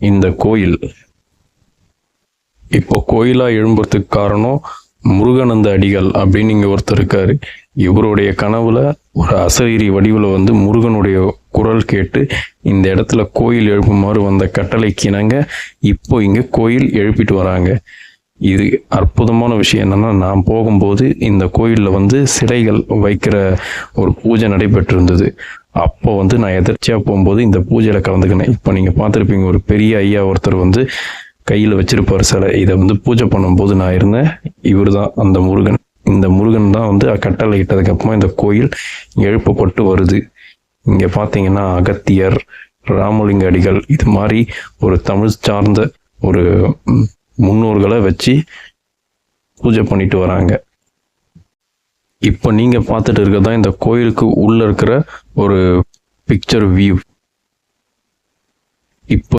இந்த கோயில். இப்போ கோயிலா எழும்புறதுக்கு காரணம் முருகானந்த அடிகள் அப்படின்னு இங்க ஒருத்தர் இருக்காரு. இவருடைய கனவுல ஒரு அசரீரி வடிவில் வந்து முருகனுடைய குரல் கேட்டு இந்த இடத்துல கோயில் எழுப்புமாறு வந்த கட்டளைக்கு இணங்க இப்போ இங்க கோயில் எழுப்பிட்டு வராங்க. இது அற்புதமான விஷயம் என்னன்னா, நான் போகும்போது இந்த கோயிலில் வந்து சிலைகள் வைக்கிற ஒரு பூஜை நடைபெற்றிருந்தது. அப்போ வந்து நான் எதர்ச்சியாக போகும்போது இந்த பூஜையில் கலந்துக்கினேன். இப்போ நீங்கள் பார்த்துருப்பீங்க, ஒரு பெரிய ஐயா ஒருத்தர் வந்து கையில் வச்சிருப்பார் சிலை. இதை வந்து பூஜை பண்ணும்போது நான் இருந்தேன். இவர் தான் அந்த முருகன். இந்த முருகன் தான் வந்து கட்டளை இட்டதுக்கு அப்புறமா இந்த கோயில் எழுப்பப்பட்டு வருது. இங்கே பார்த்தீங்கன்னா அகத்தியர், ராமலிங்க அடிகள், இது மாதிரி ஒரு தமிழ் சார்ந்த ஒரு முன்னோர்களை வச்சு பூஜை பண்ணிட்டு வராங்க. இப்போ நீங்க பார்த்துட்டு இருக்கிறதா இந்த கோயிலுக்கு உள்ள இருக்கிற ஒரு பிக்சர் வியூ. இப்போ